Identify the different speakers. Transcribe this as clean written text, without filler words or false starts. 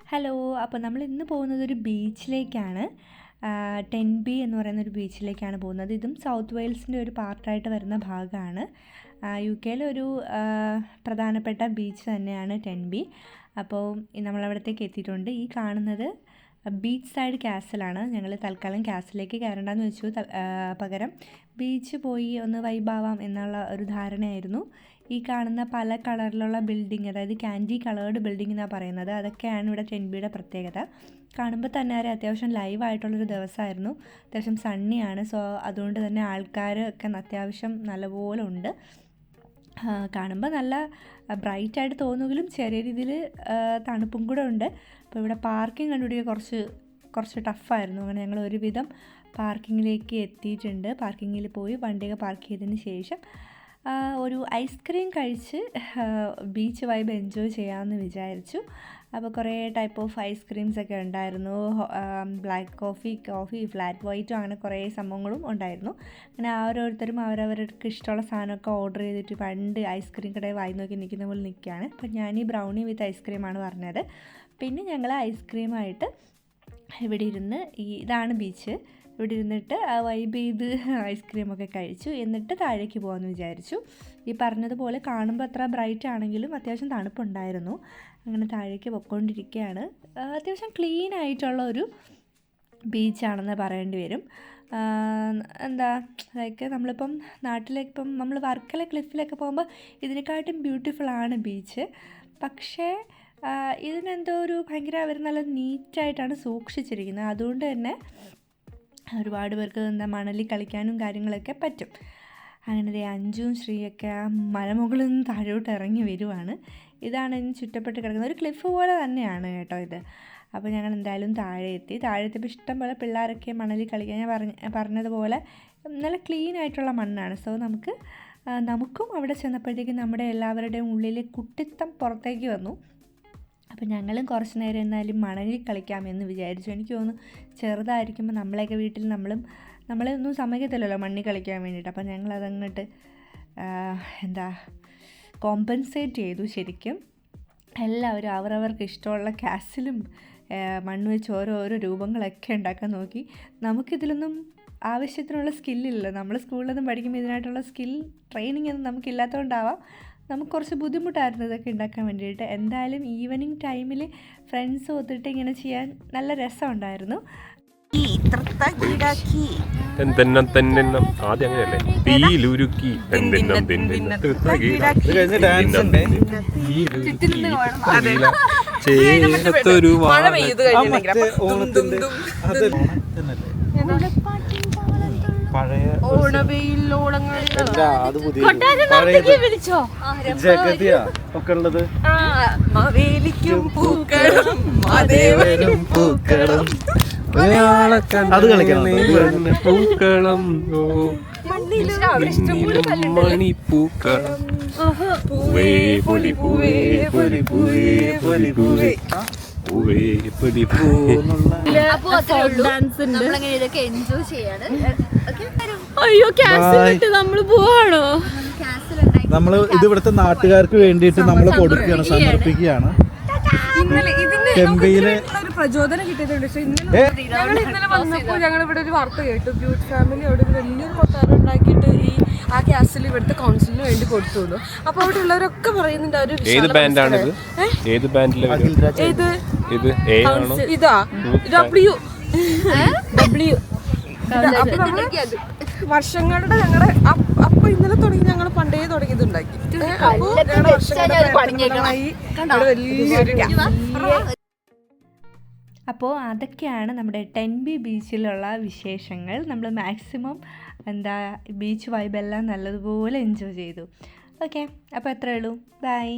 Speaker 1: Hello. അപ്പോൾ നമ്മൾ ഇന്ന് പോകുന്നത് ഒരു ബീച്ചിലേക്കാണ്. ടെൻബി എന്ന് പറയുന്നൊരു ബീച്ചിലേക്കാണ് പോകുന്നത്. ഇതും സൗത്ത് വെയിൽസിൻ്റെ ഒരു പാർട്ടായിട്ട് വരുന്ന ഭാഗമാണ്. UK-യിലൊരു പ്രധാനപ്പെട്ട ബീച്ച് തന്നെയാണ് ടെൻബി. അപ്പോൾ നമ്മളവിടത്തേക്ക് എത്തിയിട്ടുണ്ട്. ഈ കാണുന്നത് ബീച്ച് സൈഡ് കാസിലാണ്. ഞങ്ങൾ തൽക്കാലം കാസിലേക്ക് കയറണ്ടെന്ന് വെച്ചു. പകരം ബീച്ച് പോയി ഒന്ന് വൈബാവാം എന്നുള്ള ഒരു ധാരണയായിരുന്നു. ഈ കാണുന്ന പല കളറിലുള്ള ബിൽഡിങ്, അതായത് ക്യാൻഡി കളേർഡ് ബിൽഡിംഗ് എന്നാണ് പറയുന്നത്, അതൊക്കെയാണ് ഇവിടെ ടെൻബിയുടെ പ്രത്യേകത. കാണുമ്പോൾ തന്നെ അത്യാവശ്യം ലൈവായിട്ടുള്ളൊരു ദിവസമായിരുന്നു. അത്യാവശ്യം സണ്ണിയാണ്. സോ അതുകൊണ്ട് തന്നെ ആൾക്കാരൊക്കെ അത്യാവശ്യം നല്ലപോലെ ഉണ്ട്. കാണുമ്പോൾ നല്ല ബ്രൈറ്റായിട്ട് തോന്നുമെങ്കിലും ചെറിയ രീതിയിൽ തണുപ്പും കൂടെ ഉണ്ട്. അപ്പോൾ ഇവിടെ പാർക്കിംഗ് കണ്ടുപിടിക്കുക കുറച്ച് ടഫായിരുന്നു. അങ്ങനെ ഞങ്ങൾ ഒരുവിധം പാർക്കിങ്ങിലേക്ക് എത്തിയിട്ടുണ്ട്. പാർക്കിങ്ങിൽ പോയി വണ്ടിയൊക്കെ പാർക്ക് ചെയ്തതിന് ശേഷം ഒരു ഐസ്ക്രീം കഴിച്ച് ബീച്ച് വൈബ് എൻജോയ് ചെയ്യാമെന്ന് വിചാരിച്ചു. അപ്പോൾ കുറേ ടൈപ്പ് ഓഫ് ഐസ്ക്രീംസ് ഒക്കെ ഉണ്ടായിരുന്നു. ബ്ലാക്ക് കോഫി ഫ്ലാറ്റ് വൈറ്റും അങ്ങനെ കുറേ സംഭവങ്ങളും ഉണ്ടായിരുന്നു. അങ്ങനെ ഓരോരുത്തരും അവരവർക്ക് ഇഷ്ടമുള്ള സാധനമൊക്കെ ഓർഡർ ചെയ്തിട്ട് പണ്ട് ഐസ്ക്രീം കടയിൽ വായി നോക്കി നിൽക്കുന്ന പോലെ നിൽക്കുകയാണ്. അപ്പം ഞാൻ ഈ ബ്രൗണി വിത്ത് ഐസ്ക്രീമാണ് പറഞ്ഞത്. പിന്നെ ഞങ്ങൾ ഐസ്ക്രീമായിട്ട് ഇവിടെ ഇരുന്ന് ഇതാണ് ബീച്ച്, ഇവിടെ ഇരുന്നിട്ട് വൈബ് ചെയ്ത് ഐസ്ക്രീമൊക്കെ കഴിച്ചു. എന്നിട്ട് താഴേക്ക് പോകാമെന്ന് വിചാരിച്ചു. ഈ പറഞ്ഞതുപോലെ കാണുമ്പോൾ അത്ര ബ്രൈറ്റ് ആണെങ്കിലും അത്യാവശ്യം തണുപ്പുണ്ടായിരുന്നു. അങ്ങനെ താഴേക്ക് പൊയ്ക്കൊണ്ടിരിക്കുകയാണ്. അത്യാവശ്യം ക്ലീൻ ആയിട്ടുള്ള ഒരു ബീച്ചാണെന്ന് പറയേണ്ടി വരും. ലൈക്ക് നമ്മളിപ്പം നാട്ടിലേക്കിപ്പം നമ്മൾ വർക്കല ക്ലിഫിലൊക്കെ പോകുമ്പോൾ ഇതിനെക്കാട്ടും ബ്യൂട്ടിഫുള്ളാണ് ബീച്ച്. പക്ഷേ ഇതിനെന്തോ ഒരു ഭയങ്കര അവർ നല്ല നീറ്റായിട്ടാണ് സൂക്ഷിച്ചിരിക്കുന്നത്. അതുകൊണ്ട് തന്നെ ഒരുപാട് പേർക്ക് മണലിൽ കളിക്കാനും കാര്യങ്ങളൊക്കെ പറ്റും. അങ്ങനെ അഞ്ജുവും ശ്രീയൊക്കെ മലമുകളിൽ നിന്ന് താഴോട്ട് ഇറങ്ങി വരുവാണ്. ഇതാണ് ഇതിന് ചുറ്റപ്പെട്ട് കിടക്കുന്നത്. ഒരു ക്ലിഫ് പോലെ തന്നെയാണ് കേട്ടോ ഇത്. അപ്പോൾ ഞങ്ങൾ എന്തായാലും താഴെ എത്തിയപ്പോൾ ഇഷ്ടം പോലെ പിള്ളേരൊക്കെ മണലിൽ കളിക്കാൻ ഞാൻ പറഞ്ഞതുപോലെ നല്ല ക്ലീൻ ആയിട്ടുള്ള മണ്ണാണ്. സോ നമുക്കും അവിടെ ചെന്നപ്പോഴത്തേക്കും നമ്മുടെ എല്ലാവരുടെയും ഉള്ളിൽ കുട്ടിത്തം പുറത്തേക്ക് വന്നു. അപ്പോൾ ഞങ്ങളും കുറച്ച് നേരം എന്നാലും മണലിൽ കളിക്കാമെന്ന് വിചാരിച്ചു. എനിക്ക് തോന്നുന്നു ചെറുതായിരിക്കുമ്പോൾ നമ്മളെയൊക്കെ വീട്ടിൽ നമ്മളെ ഒന്നും സമ്മതിക്കത്തില്ലല്ലോ മണ്ണിൽ കളിക്കാൻ വേണ്ടിയിട്ട്. അപ്പോൾ ഞങ്ങളതങ്ങോട്ട് കോമ്പൻസേറ്റ് ചെയ്തു. ശരിക്കും എല്ലാവരും അവരവർക്ക് ഇഷ്ടമുള്ള കാസിലും മണ്ണ് വെച്ച് ഓരോ രൂപങ്ങളൊക്കെ ഉണ്ടാക്കാൻ നോക്കി. നമുക്കിതിലൊന്നും ആവശ്യത്തിനുള്ള സ്കില്ലില്ലല്ലോ. നമ്മൾ സ്കൂളിലൊന്നും പഠിക്കുമ്പോൾ ഇതിനായിട്ടുള്ള ട്രെയിനിങ് ഒന്നും നമുക്കില്ലാത്തതുകൊണ്ടാവാം നമുക്ക് കുറച്ച് ബുദ്ധിമുട്ടായിരുന്നു ഇതൊക്കെ ഉണ്ടാക്കാൻ വേണ്ടിയിട്ട്. എന്തായാലും ഈവനിങ് ടൈമിൽ ഫ്രണ്ട്സ് ഒത്തിട്ട് ഇങ്ങനെ ചെയ്യാൻ നല്ല രസമുണ്ടായിരുന്നു.
Speaker 2: അത് കളിക്കണം. പൂക്കളം മണിപ്പൂക്കളം പൂവേ പൊലി പൂവേ പൊലി പൂവേ പൊലി പൂവേ പൂവേ പൊലി പൂ.
Speaker 3: ഇതൊക്കെ എൻജോയ് ചെയ്യാണ്.
Speaker 4: അയ്യോ കാസിലിട്ട് നമ്മൾ പോവാണോ?
Speaker 2: നമ്മൾ ഇത് ഇവിടുത്തെ നാട്ടുകാർക്ക് വേണ്ടിയിട്ട് നമ്മൾ കൊടുക്കുകയാണ്, സമർപ്പിക്കുകയാണ്. ടെൻബിയിലെ
Speaker 4: ഒരു പ്രചോദനം കിട്ടിയിട്ടുണ്ട്. ഇന്നലെ വന്നപ്പോൾ ഞങ്ങൾ ഇവിടെ ഒരു വാർത്ത കേട്ടു. ബ്യൂട്ടി ഫാമിലി അവിടെ ഒരു വലിയൊരു കൊട്ടാരം ഉണ്ടാക്കിയിട്ട് ആ ക്യാസിൽ ഇവിടുത്തെ കൗൺസിലിന് വേണ്ടി കൊടുത്തുള്ളൂ. അപ്പൊ അവിടെ ഉള്ളവരൊക്കെ പറയുന്നുണ്ട് ഒരു ഇതാ ഡബ്ല്യു അപ്പൊ നമ്മള് വർഷങ്ങളുടെ ഞങ്ങളുടെ അപ്പൊ ഇന്നലെ തുടങ്ങി ഞങ്ങൾ പണ്ടേ തുടങ്ങിയതുണ്ടാക്കി.
Speaker 1: അപ്പോൾ അതൊക്കെയാണ് നമ്മുടെ ടെൻബി ബീച്ചിലുള്ള വിശേഷങ്ങൾ. നമ്മൾ മാക്സിമം ബീച്ച് വൈബെല്ലാം നല്ലതുപോലെ എൻജോയ് ചെയ്തു. ഓക്കെ, അപ്പോൾ അത്രയേ ഉള്ളൂ. ബൈ.